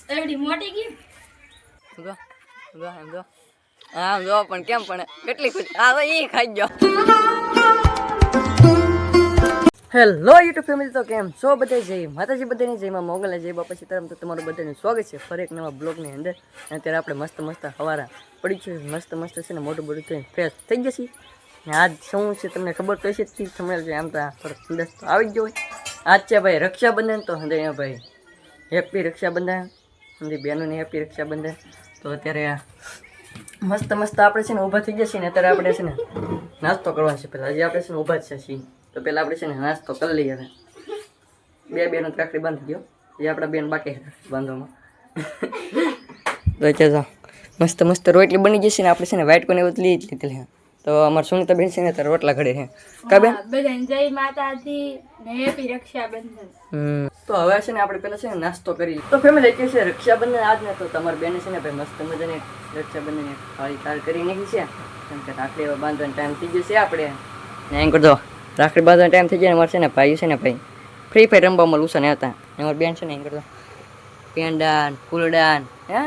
એવડી મોટી ગઈ જો જો એમ જો આમ જો પણ કેમ પણ કેટલી ખુશ આ તો ઈ ખાઈ ગયો. હેલો યુટ્યુબ ફેમિલી, તો કેમ છો બધા? જય માતાજી બધાની, જયમાં મોગલ, જય બાપા સીતારામ. તો તમારું બધાનું સ્વાગત છે ફરી એક નવા બ્લોગની અંદર. અત્યારે આપણે મસ્ત મસ્ત હવારા પડી છે, મસ્ત છે ને મોટું બધું થઈને ફ્રેશ થઈ જશે. ને આજ શું છે તમને ખબર તો હશે જ, થમેલ છે આમ તો થોડોક અંદાજ તો આવી જ ગયો હોય. આજ છે ભાઈ રક્ષાબંધન, તો હંદે ભાઈ હેપી રક્ષાબંધન, હંદે બહેનોને હેપી રક્ષાબંધન. તો અત્યારે મસ્ત આપણે છે ને ઊભા થઈ જશે ને, અત્યારે આપણે છે ને નાસ્તો કરવાનો છે. પહેલાં હજી આપણે છે ને ઊભા જ છીએ, તો પહેલાં આપણે છે ને નાસ્તો કરી લઈએ. હવે બે બેનો રાખડી બાંધી ગયો, એ આપણા બેન બાકી બાંધવામાં. તો મસ્ત રોટલી બની જશે ને, આપણે છે ને વ્હાઈટ કોને એવું લઈ જ લીધેલી. તો અમારે સુનિતા બેન છે ને ત્યારે રોટલા ઘડે છે. કા બેન? બધાને જય માતાજી ને હેપી રક્ષાબંધન. તો હવે છે ને આપણે પહેલાં છે ને નાસ્તો કરી. તો ફેમિલી કે છે રક્ષાબંધન આજ ને, તો તમારી બેને છે ને ભાઈ મસ્ત મજાની રક્ષાબંધન થાળી તાર કરી નાખી છે. કેમ કે રાખડી બાંધવાનો ટાઈમ થઈ જશે આપણે ને. એમ કરતો રાખડી બાંધવાનો ટાઈમ થઈ જાય. અમારે છે ને ભાઈ છે ને ભાઈ ફ્રી ફાયર રમવામાં લૂસા હતા. અમારી બેન છે ને એમ કરતો પેંડાન ફૂલડાન હે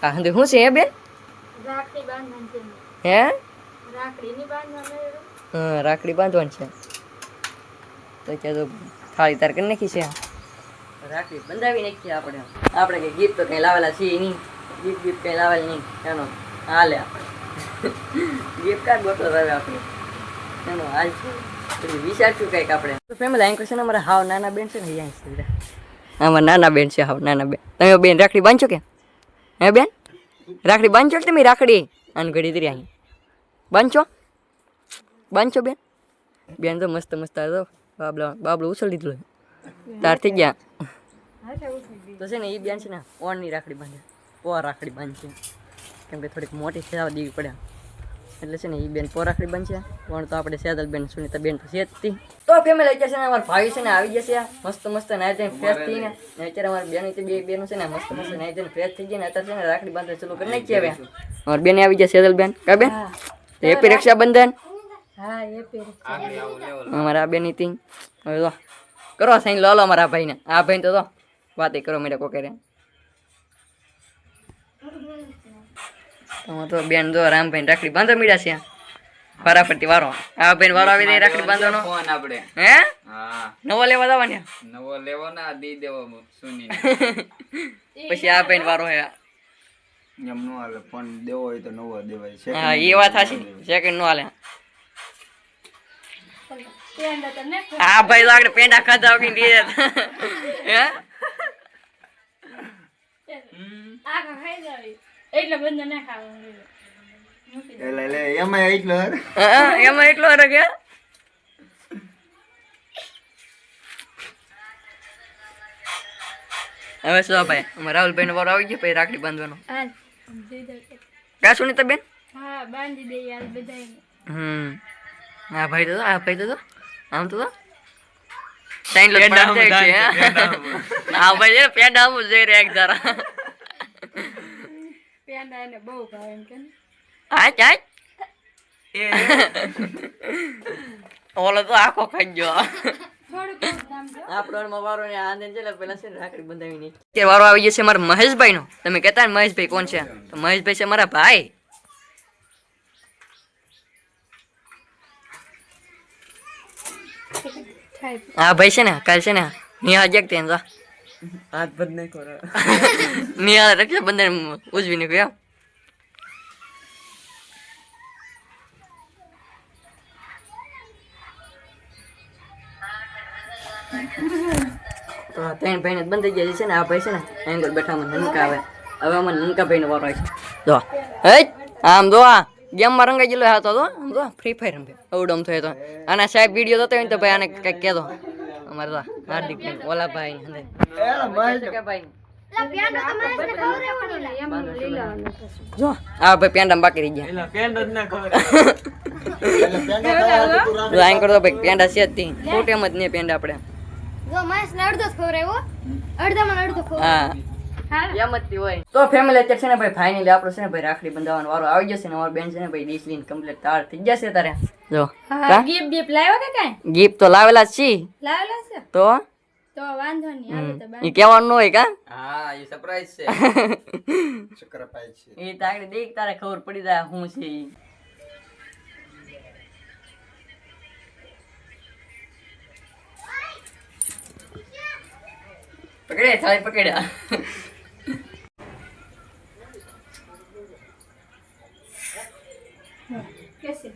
હા શું છે હે બેન? રાખડી બાંધવાનું છે. હે રાખડી ની બાંધવાનું? હા રાખડી બાંધવાની છે. તો કે તો થાળી તાર કરી નાખી છે. રાખડી બંધાવી નાખીએ આપણે કઈ ગીફ્ટ તો કઈ લાવેલા છીએ નહીં. ગીફ્ટ કઈ લાવેલ નહીં એનો હાલે આપણે ગિફ્ટ કાર્ડ બોટલ આવે આપણે એનો હાલ છે. વિચારશું કંઈક આપણે. તો ફેમિલી અહીં છે ને અમારા હાવ નાના બેન છે ને અહીંયા છે. અમારા નાના બેન છે, હાવ નાના બેન. તમે બેન રાખડી બાંધશો કે? હે બેન રાખડી બાંધશો કે તમે? રાખડી આને ઘડી દરી અહીં બાંધશો બેન? બેન તો મસ્ત તો બાબલો ઉછળ લીધું તાર થઈ ગયા. તો છે ને એ બેન છે ને ઓણની રાખડી બાંધે, રાખડી બાંધશે. કેમ કે થોડીક મોટી સેવા દેવી પડે એટલે છે ને એ બેન રાખડી બાંધશે. પણ તો આપણે સેદલ બેન સુનિતા બેન તો છે જ. તો ફેમિલી છે ને અમારા ભાઈ છે ને આવી જશે મસ્ત નાઈ જઈને ફ્રેશ થઈને. અત્યારે અમારી બેન બે બેનો છે ને મસ્ત નાઈ જઈને ફ્રેશ થઈ ગયા ને અત્યારે છે ને રાખડી બાંધવા ચાલુ કરી નાખીએ. હવે અમારી બેન આવી જશે સેદલ બેન. કા બેન હેપી રક્ષાબંધન. હા હેપી રક્ષાબંધન. અમારા બેન ની હવે કરો સાઈન લો અમારા ભાઈને. આ ભાઈ તો વાતે કરો મેળે કોકે તો બેન જો રામભાઈ રાખડી બાંધો મીડા છે ફટાફટી વારો. આ ભાઈ વારો આવી જાય રાખડી બાંધવાનો. ફોન આપણે હે નવો લેવા જવાની? નવો લેવો ના દી દેવો સુની પછી આ ભાઈ વારો હે એમ નો હાલે. ફોન દેવો હોય તો નવો દેવાય છે. હા એ વાત સાચી, સેકન્ડ નો હાલે. આ ભાઈ આગળ પેંડા ખાધા વગર હે આ ખાઈ જાવી એટલે બંધ ના ખાવાનું. એમાં એટલો રગે. હવે શું ભાઈ અમારા રાહુલભાઈ નો વારો આવી ગયો પછી રાખડી બાંધવાનો. ક્યાં સુનિતા બેન? હા બાંધી દે યાર બધાને. આ ભાઈ તો આમ તો સાઈન લો બાંધી છે. આ ભાઈ છે પેંડા આવું જઈ રે એક જરા પેંડા એને બહુ ભાવે એમ કે આ ઓલો તો આખો ખાઈ ગયો. આપણો વારો ને આંદે છે પેલા છે રાખડી બંધાવી નહીં કે વારો આવી જશે મારા મહેશભાઈ નો. તમે કહેતા ને મહેશભાઈ કોણ છે? તો મહેશભાઈ છે મારા ભાઈ. હા ભાઈ છે ને કાલ છે ને નિહાળ જગતે હાથ બંધ નહીં કરો. નિહાળ રક્ષાબંધન ઉજવી નાખ્યું એમ. તો ત્રણ ભાઈ ને બંધ થઈ ગયા છે ને. આ ભાઈ છે ને એંગલ બેઠા નનકા આવે. હવે અમારે નનકા ભાઈ નો વારો આવે છે. જો આમ જો આ ગેમમાં રંગાઈ ગયેલો હતો તો આમ જો ફ્રી ફાયર રમે અવડમ થયો તો. આના સાહેબ વિડીયો જોતો હોય ને તો ભાઈ આને કંઈક કહેતો અમારે તો હાર્દિક ઓલા ભાઈ જો આ ભાઈ પેંડા બાકી રહી ગયા. કરતો ભાઈ પેંડા છે જ ખોટ એમ જ નહીં પેંડા આપણે. તો ફેમિલી અત્યારે છે ને ભાઈ ફાઇનલી આપણો છે ને ભાઈ રાખડી બંધાવવાનો વારો આવી જશે ને. અમારી બેન છે ને ભાઈ ડીશ લઈને કમ્પ્લીટ તૈયાર થઈ જશે. તારે જો ગિફ્ટ લાવ્યો કે કાઈ? ગિફ્ટ તો લાવેલા જ છી. લાવેલા છે તો તો વાંધો નહીં હાલો તો એ કહેવાનું ન હોય કા હા એ સરપ્રાઈઝ છે સરપ્રાઈઝ છે એ તારે દેખ તારે ખબર પડી જાય શું છે ઈ. પકડે થાળી પકડ્યા કેસે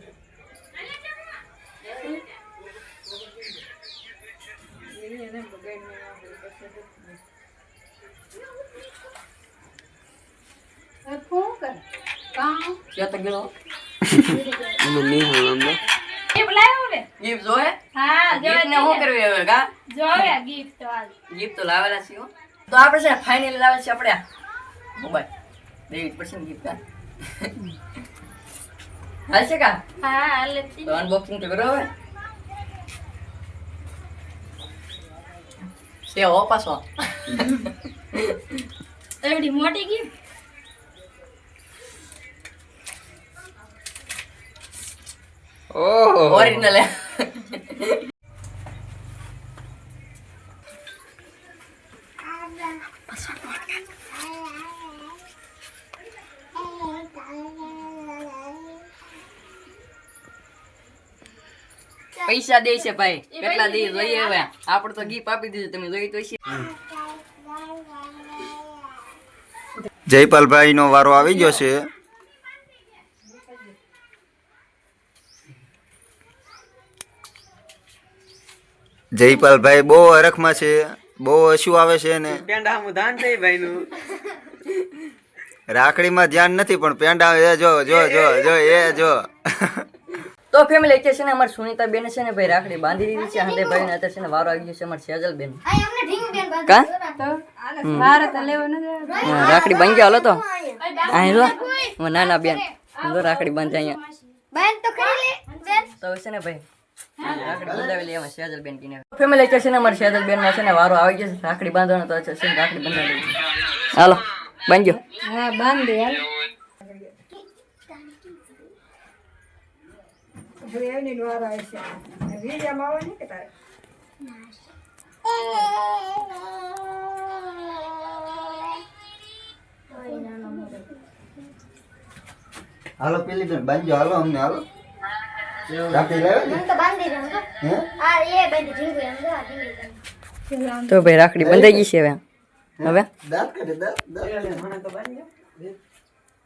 ફોન કર કામ ક્યાં તો ગયો મમ્મી હા એ બોલાયો હવે ગિફ્ટ જોએ હા ગિફ્ટ ને શું કરવી હવે કા જોવે ગિફ્ટ તો હાલ ગિફ્ટ તો લાવેલા છે હો. તો આપણે છે ફાઇનલી લાવે છે આપણે મોબાઈલ દેવી પડશે ને ગિફ્ટ કા હાલ છે કા હા હાલે તો અનબોક્સિંગ તો કરો હવે સે હો પાછો એવડી મોટી ગિફ્ટ ઓહો ઓરિજિનલ હે પૈસા દે છે ભાઈ કેટલા દે જોઈએ હવે આપણે તો ગિફ્ટ આપી દીધું તમે જોઈ તો છે જયપાલભાઈ નો વારો આવી ગયો છે જયપાલભાઈ બહુ હરખમાં છે બહુ હસવું આવે છે ને રાખડીમાં ધ્યાન નથી પણ પેંડા એ જો જો જો જો એ જો તો ફેમિલી અત્યારે છે ને અમારી સુનીતા બેન છે ને ભાઈ રાખડી બાંધી દીધી છે હંદે ભાઈ ને અત્યારે છે ને વારો આવી ગયો છે અમારી સેજલ બેન કા મારે તો લેવો નથી હા, રાખડી બાંધી હાલો તો અહીં લો નાના બેન જો રાખડી બાંધે અહીંયા તો છે ને ભાઈ રાખડી બંધાવી લઈએ અમે સેજલ બેન કીને ફેમિલી અત્યારે છે ને અમારી સેજલ બેન નો છે ને વારો આવી ગયો છે રાખડી બાંધવાનો તો છે ને રાખડી બંધાવી લઈએ હાલો બાંધજો હા બાંધ દે હાલ હાલો પેલી બેન બાંધજો હાલો અમને હાલો રાખડી લાવ્યો ને તો ભાઈ રાખડી બંધાઈ ગઈ છે હવે હવે દાંત કાઢે દાંત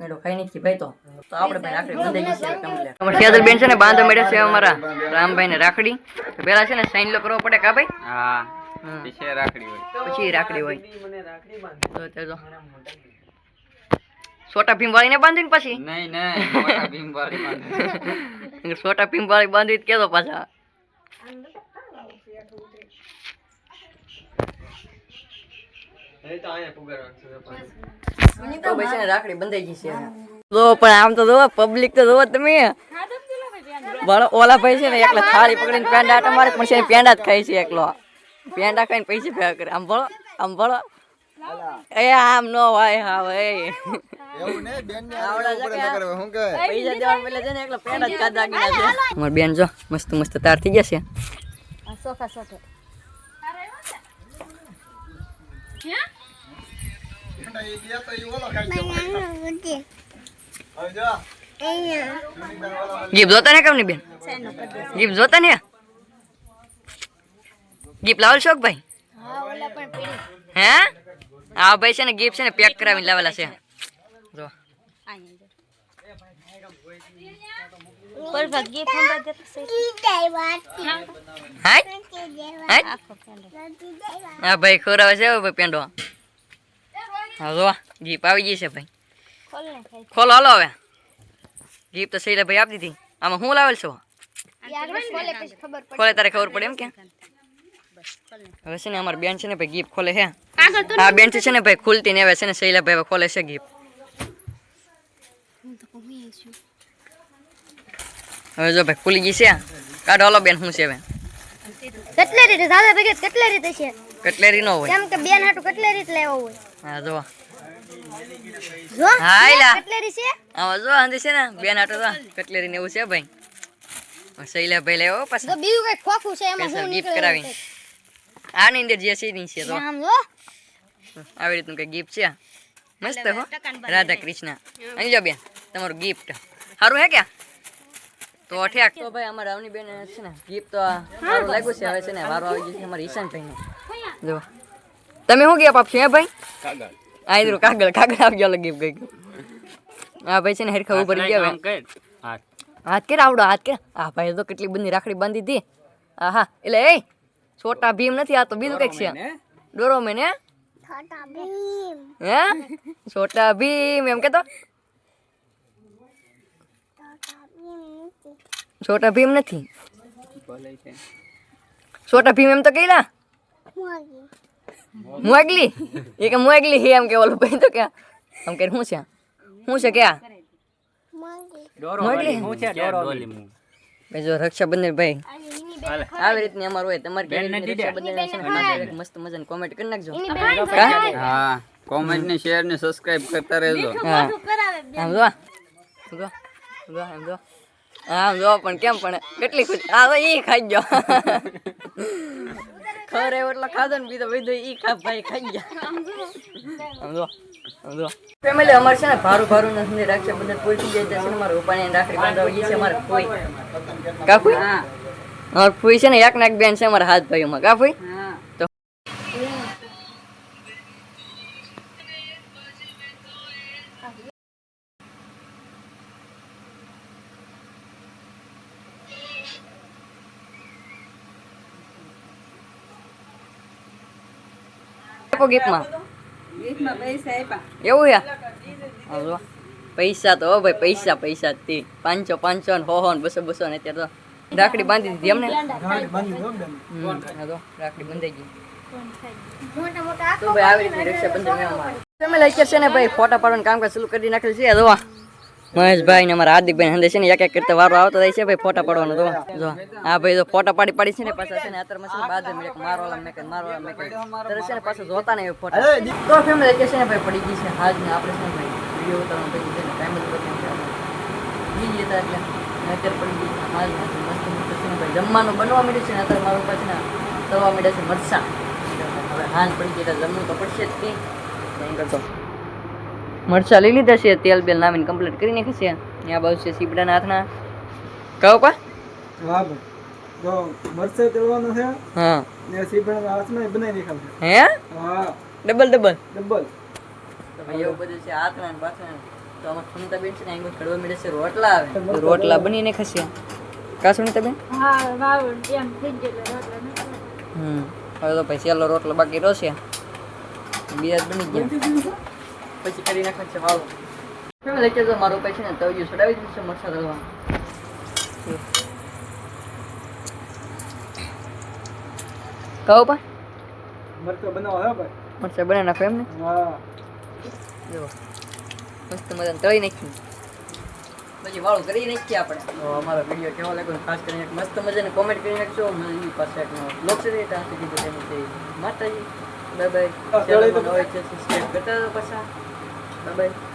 મેડો ખાઈ નથી ભાઈ તો આપણે ભાઈ રાખડી બંધાઈ ગઈ છે કમ્પ્લીટ અમાર સેજલ બેન છે ને બાંધો મેડે છે અમારા રામભાઈ ને રાખડી તો પેલા છે ને સાઈન લો કરવો પડે કા ભાઈ હા પીછે રાખડી હોય પછી રાખડી હોય તો તે જો છોટા ભીમ વાળી ને બાંધીને પછી નહીં નહીં મોટા ભીમ વાળી બાંધે છોટા ભીમ વાળી બાંધી કેતો પાછા તો ભાઈ છે ને રાખડી બંધાઈ ગઈ છે જો પણ આમ તો જોવો પબ્લિક તો જોવો તમે બળો ઓલા ભાઈ છે ને એકલા થાળી પકડીને પેંડા આટા મારે પણ છે ને પેંડા જ ખાય છે એકલો પેંડા ખાઈને પૈસે ભેગા કરે આમ ભળો એ આમ નો હોય હા ભાઈ એવું ને બેન ને આવડા ઉપર જગ્યા. ન કરે હું કહે પૈસા દેવા પેલા છે ને એકલો પેંડા જ ખાધા ગીના છે અમાર બેન જો મસ્ત મસ્ત તાર થઈ ગયા છે સોફા સોફા ગિફ્ટ જોતા ને કેમ ની બેન ગિફ્ટ જોતા ને ગિફ્ટ લાવલ શોક ભાઈ હે હા ભાઈ છે ને ગિફ્ટ છે ને પેક કરાવીને લાવેલા છે જો હા ભાઈ ખોરાવે છે ભાઈ પેંડો હા જો ગિફ્ટ આવી ગઈ છે ભાઈ ખોલો હાલો હવે ગિફ્ટ તો સહીલા ભાઈ આપી દીધી આમાં હું લાવેલ છો ખોલે તારે ખબર પડે એમ કે હવે છે ને અમારી બેન છે ને ભાઈ ગિફ્ટ ખોલે છે હા બેન છે ને ભાઈ ખુલતી ને હવે છે ને સહીલા ભાઈ ખોલે છે ગિફ્ટ હવે જો ભાઈ ખુલી ગઈ છે કાઢો હાલો બેન શું છે હવે કટલેરી રે દાદા ભેગે કટલેરી તે છે કટલેરી નો હોય કેમ કે બેન હાટુ કટલેરી જ લેવો હોય હા જો જો હા એલા કટલેરી છે આમાં જો આંધી છે ને બેન આટો તો કટલેરી ને એવું છે ભાઈ સહીલા ભાઈ લેવો જો પાછા બીજું કઈ ખોખું છે એમાં સ્પેશિયલ હું ગિફ્ટ નીકળે કરાવી આની અંદર જે છે એની છે તો આમ જો આવી રીતનું કઈ ગિફ્ટ છે મસ્ત હો રાધા કૃષ્ણ અહીં જો બેન તમારું ગિફ્ટ સારું હે કે તો ઠેક તો ભાઈ અમારા રાવની બેન છે ને ગિફ્ટ તો સારું લાગ્યું છે હવે છે ને વારો આવી ગયો છે અમારા ઈશાનભાઈને જો તમે શું ગિફ્ટ આપશો હે ભાઈ આ ઇધર કાગળ આપજો અલગ ગિફ્ટ ગઈ હા ભાઈ છે ને હરખા ઉપર ગયા હવે હાથ કે આવડો હાથ કે આ ભાઈ તો કેટલી બધી રાખડી બાંધી હતી આહા એટલે એ છોટા ભીમ નથી આ તો બીજું કઈક છે ડોરો મેન હે છોટા ભીમ હે છોટા ભીમ એમ કેતો છોટા ભીમ નથી છોટા ભીમ એમ તો કઈલા મુઆગલી એ કે મુઆગલી હે એમ કે ઓલો ભાઈ તો કે આમ કે શું છે કે મુઆગલી ભાઈ જો રક્ષાબંધન ભાઈ આવી રીતની અમારું હોય તમારે કેવી રીતની રક્ષાબંધન છે ને ખાસ એક મસ્ત મજાની કોમેન્ટ કરી નાખજો હા કોમેન્ટ ને શેર ને સબસ્ક્રાઇબ કરતા રહેજો હા આમ જો આમ જો આમ જો પણ કેમ પણ કેટલી ખુશ આ તો ઈ ખાઈ ગયો ખરે એટલો ખાધો ને બીજો બધો ઈ ભાઈ ખાઈ ગયા આમ જો ફેમિલી અમારે છે ને ભારું નથી રક્ષાબંધન પૂરી થઈ જાય છે ને મારા ઉપાની રાખડી બાંધવા છે અમારે કોઈ કાફુઈ અમારે ફૂઈ છે ને એક ને એક બેન છે અમારા હાથ ભાઈઓમાં કાફુઈ તો ગીફ્ટમાં એવું છે પૈસા તો ભાઈ પૈસા તે 500 ને 100 ને 200 ને અત્યારે તો રાખડી બાંધી દીધી એમને રાખડી બંધાઈ ગઈ તો ભાઈ આવી રીતે રક્ષાબંધન તમે લઈ છે ને ભાઈ ફોટા પાડવાનું કામકાજ શરૂ કરી નાખેલ છે જો મહેશભાઈ ને અમારા હાર્દિકભાઈ હંદે છે ને એક કરતા વારો આવતો થાય છે ભાઈ ફોટા પાડવાનો તો જો હા ભાઈ તો ફોટા પાડી છે ને પાછા છે ને અત્યારમાં છે ને બાદ મેક મારવાલા મેક ત્યારે છે ને પાછા જોતા ને ફોટા તો ફેમિલી છે ને ભાઈ પડી ગઈ છે હાજ ને આપણે છે ને ભાઈ વિડીયો ઉતારવાનો ભાઈ છે ને ટાઈમ જ બતાવ્યો બીજી હતા એટલે અત્યારે પડી ગઈ છે હાજ મસ્ત છે ને ભાઈ જમવાનું બનવા માંડ્યું છે ને અત્યારે મારું પાસે ને તળવા માંડ્યા છે મરચાં હવે હાજ પડી ગઈ એટલે જમવું તો પડશે જ નહીં કરતો મરચા લઈ લીધા છે તેલ બેલ નામીને કમ્પ્લીટ કરી નાખી છે ત્યાં બાજુ છે સીપડાના હાથના કહો પા વાહ ભાઈ જો મરચાં તળવાનો છે હા ને સીપડાના હાથમાં બનાવી નાખાવ હે હા ડબલ ડબલ તો ભાઈ એવું બધું છે હાથના ને પાથના તો આમાં સુનતા બેન છે ને અહીં ખડવા મળે છે રોટલા આવે રોટલા બનીને ખસ્યા કા સુનતા બેન હા વાવ એમ થઈ ગયેલો રોટલા હવે તો ભાઈ સેલો રોટલો બાકી રોશે બીજા બની ગયા પછી કરી નાખે છે વાળું તમે લઈ જજો મારો ભાઈ છે ને તવિયું ચડાવી દીધું છે મરચા તળવા કહો પા મરચાં બનાવો હે ભાઈ મરચા બનાવી નાખો એમ ને હા જો મસ્ત મજાને તળી નાખી પછી વાળું કરી નાખીએ આપણે તો અમારો વિડીયો કેવો લાગ્યો ખાસ કરીને મસ્ત મજાને કોમેન્ટ કરી નાખજો મારી પાસે એક બ્લોગ છે ત્યાં સુધી બધાને માતાજી બાય બાય ચેનલમાં નવા છે સબસ્ક્રાઇબ કરતા રહો પાછા બાય બાય